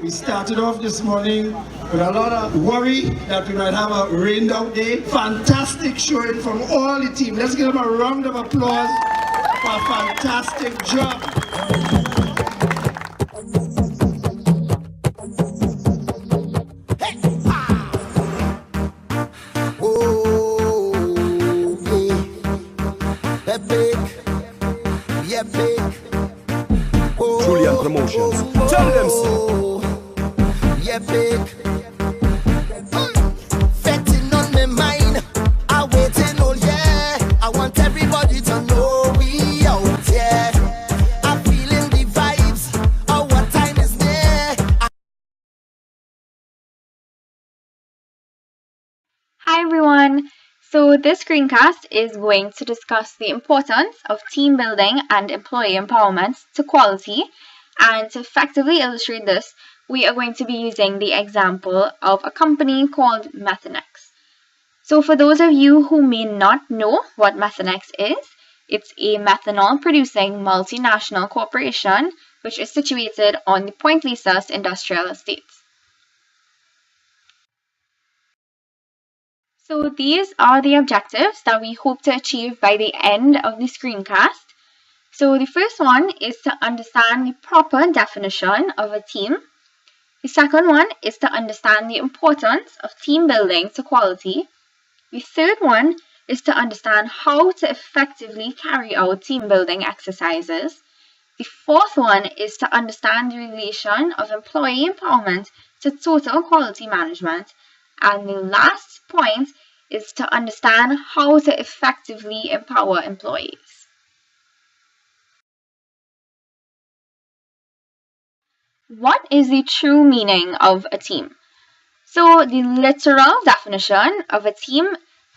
We started off this morning with a lot of worry that we might have a rained out day. Fantastic showing from all the team. Let's give them a round of applause for a fantastic job. Julian Promotions. Tell them so. Yeah, big. Fetting on my mind. I waiting all year. I want everybody to know we out here. I'm feeling the vibes. Oh, what time is near? Hi everyone! So this screencast is going to discuss the importance of team building and employee empowerment to quality, and to effectively illustrate this, we are going to be using the example of a company called Methanex. So for those of you who may not know what Methanex is, it's a methanol producing multinational corporation which is situated on the Point Lisas industrial estate. So these are the objectives that we hope to achieve by the end of the screencast. So the first one is to understand the proper definition of a team. The second one is to understand the importance of team building to quality. The third one is to understand how to effectively carry out team building exercises. The fourth one is to understand the relation of employee empowerment to total quality management. And the last point is to understand how to effectively empower employees. What is the true meaning of a team? So the literal definition of a team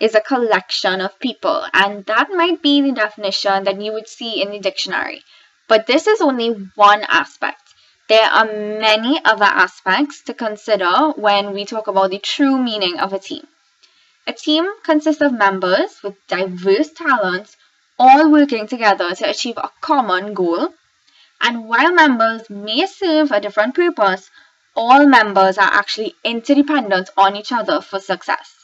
is a collection of people, and that might be the definition that you would see in the dictionary. But this is only one aspect. There are many other aspects to consider when we talk about the true meaning of a team. A team consists of members with diverse talents, all working together to achieve a common goal. And while members may serve a different purpose, all members are actually interdependent on each other for success.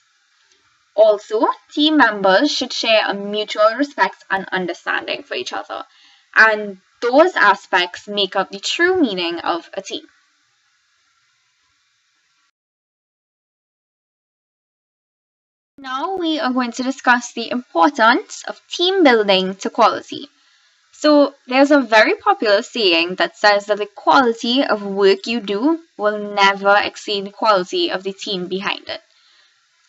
Also, team members should share a mutual respect and understanding for each other. And those aspects make up the true meaning of a team. Now we are going to discuss the importance of team building to quality. So there's a very popular saying that says that the quality of work you do will never exceed the quality of the team behind it.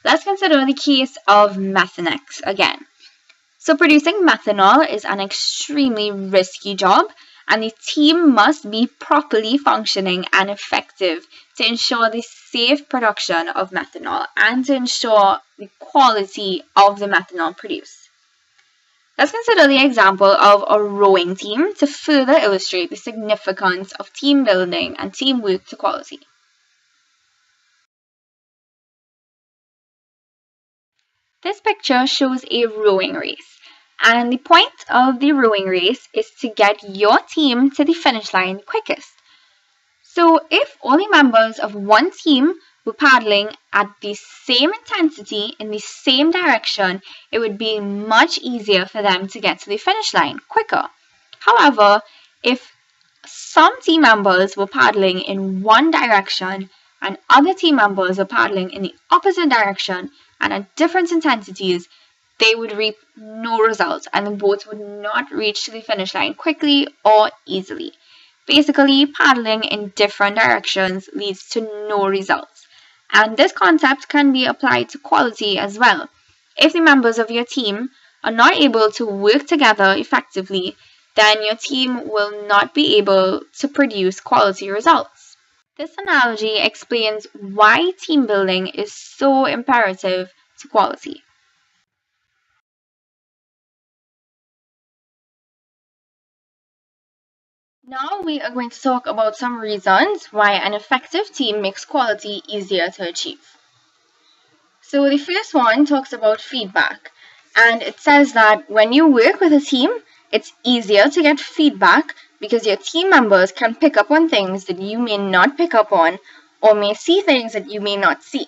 Let's consider the case of Methanex again. So producing methanol is an extremely risky job, and the team must be properly functioning and effective to ensure the safe production of methanol and to ensure the quality of the methanol produced. Let's consider the example of a rowing team to further illustrate the significance of team building and teamwork to quality. This picture shows a rowing race, and the point of the rowing race is to get your team to the finish line quickest. So if all the members of one team were paddling at the same intensity in the same direction, it would be much easier for them to get to the finish line quicker. However, if some team members were paddling in one direction and other team members were paddling in the opposite direction and at different intensities, they would reap no results and the boats would not reach to the finish line quickly or easily. Basically, paddling in different directions leads to no results. And this concept can be applied to quality as well. If the members of your team are not able to work together effectively, then your team will not be able to produce quality results. This analogy explains why team building is so imperative to quality. Now we are going to talk about some reasons why an effective team makes quality easier to achieve. So the first one talks about feedback, and it says that when you work with a team, It's easier to get feedback because your team members can pick up on things that you may not pick up on or may see things that you may not see.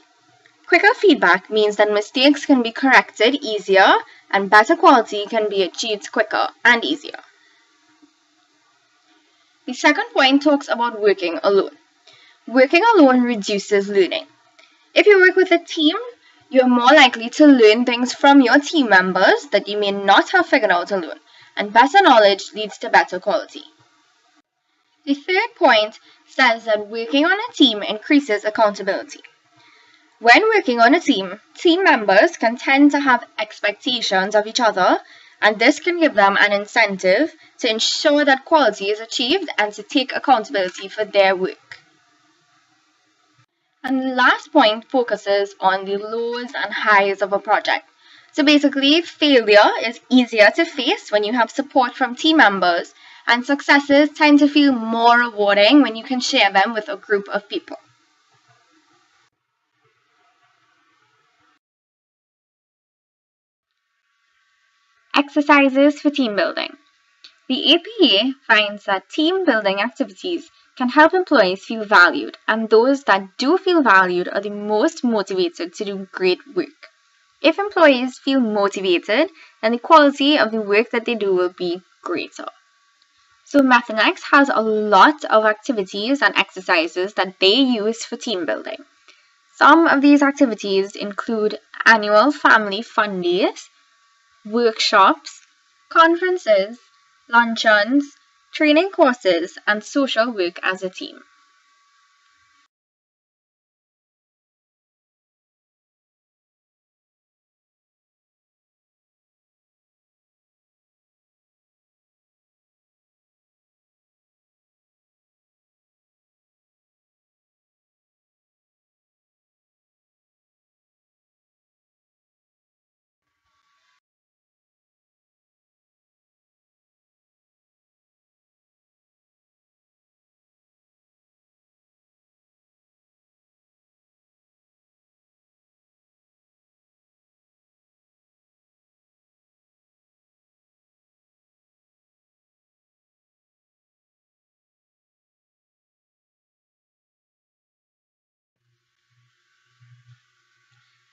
Quicker feedback means that mistakes can be corrected easier and better quality can be achieved quicker and easier. The second point talks about working alone. Working alone reduces learning. If you work with a team, you're more likely to learn things from your team members that you may not have figured out alone, and better knowledge leads to better quality. The third point says that working on a team increases accountability. When working on a team members can tend to have expectations of each other, and this can give them an incentive to ensure that quality is achieved and to take accountability for their work. And the last point focuses on the lows and highs of a project. So basically, failure is easier to face when you have support from team members, and successes tend to feel more rewarding when you can share them with a group of people. Exercises for team building. The APA finds that team building activities can help employees feel valued, and those that do feel valued are the most motivated to do great work. If employees feel motivated, then the quality of the work that they do will be greater. So Methanex has a lot of activities and exercises that they use for team building. Some of these activities include annual family fun days, workshops, conferences, luncheons, training courses, and social work as a team.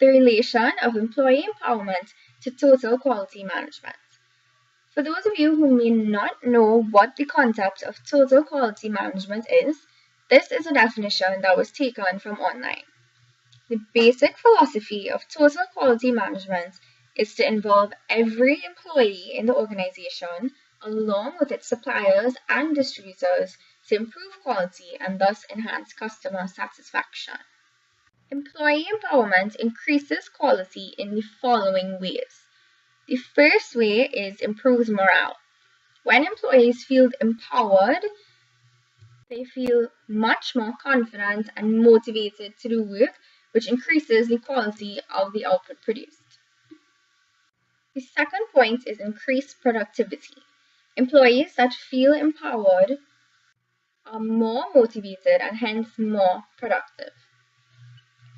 The relation of employee empowerment to total quality management. For those of you who may not know what the concept of total quality management is, this is a definition that was taken from online. The basic philosophy of total quality management is to involve every employee in the organization, along with its suppliers and distributors, to improve quality and thus enhance customer satisfaction. Employee empowerment increases quality in the following ways. The first way is improves morale. When employees feel empowered, they feel much more confident and motivated to do work, which increases the quality of the output produced. The second point is increased productivity. Employees that feel empowered are more motivated and hence more productive.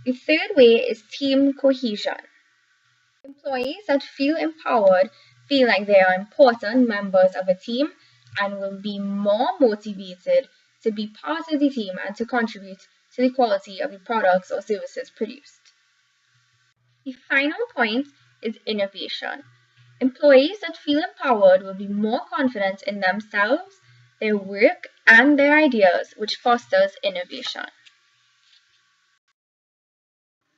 The third way is team cohesion. Employees that feel empowered feel like they are important members of a team and will be more motivated to be part of the team and to contribute to the quality of the products or services produced. The final point is innovation. Employees that feel empowered will be more confident in themselves, their work, and their ideas, which fosters innovation.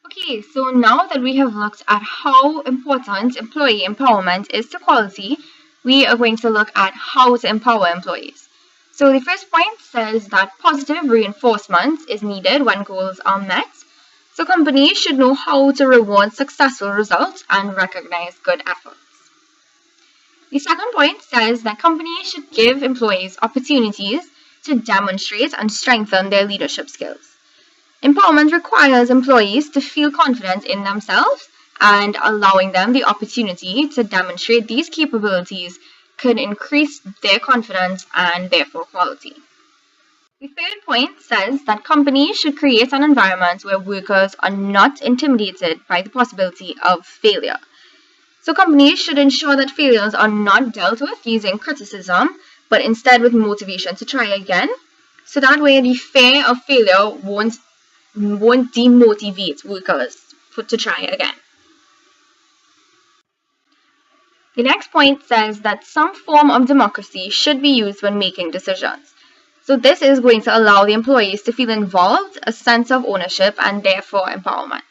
Okay, so now that we have looked at how important employee empowerment is to quality, we are going to look at how to empower employees. So the first point says that positive reinforcement is needed when goals are met. So companies should know how to reward successful results and recognize good efforts. The second point says that companies should give employees opportunities to demonstrate and strengthen their leadership skills. Empowerment requires employees to feel confident in themselves, and allowing them the opportunity to demonstrate these capabilities could increase their confidence and therefore quality. The third point says that companies should create an environment where workers are not intimidated by the possibility of failure. So companies should ensure that failures are not dealt with using criticism, but instead with motivation to try again. So that way the fear of failure won't demotivate workers to try again. The next point says that some form of democracy should be used when making decisions. So this is going to allow the employees to feel involved, a sense of ownership, and therefore empowerment.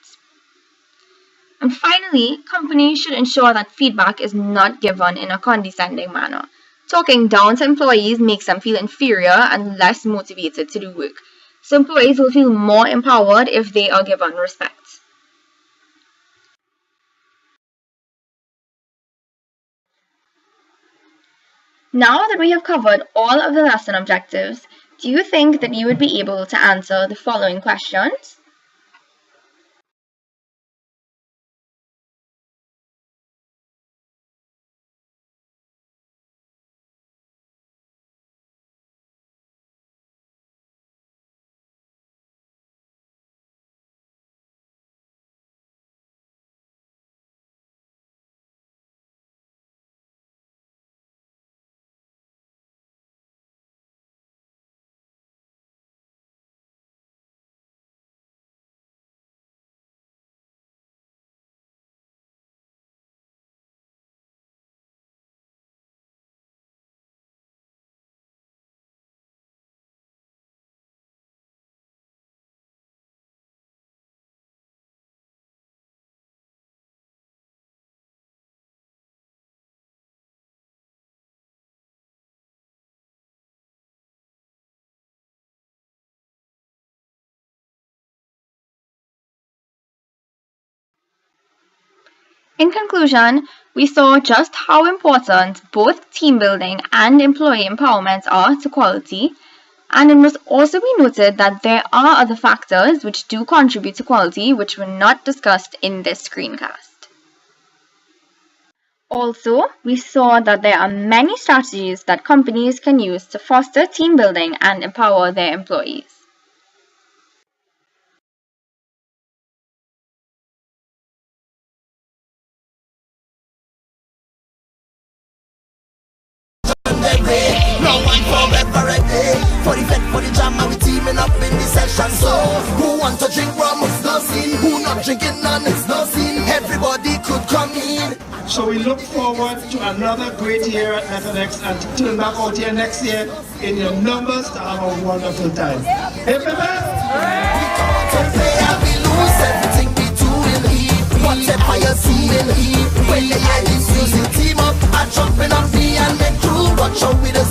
And finally, companies should ensure that feedback is not given in a condescending manner. Talking down to employees makes them feel inferior and less motivated to do work. So employees will feel more empowered if they are given respect. Now that we have covered all of the lesson objectives, do you think that you would be able to answer the following questions? In conclusion, we saw just how important both team building and employee empowerment are to quality, and it must also be noted that there are other factors which do contribute to quality which were not discussed in this screencast. Also, we saw that there are many strategies that companies can use to foster team building and empower their employees. No one forever a day. For the vet, for the jam, and we teaming up in the session. So, who want to drink rum? It's no sin. Who not drinking none? It's no sin. Everybody could come in. So we look forward to another great year at Methanex and to turn back out here next year in your numbers to have a wonderful time. Hip, hip, hip. We come out to play and we lose everything we do in heat. Whatever you see in heat. When they hear this music team up, I jumping on me and make crew. Watch out with us.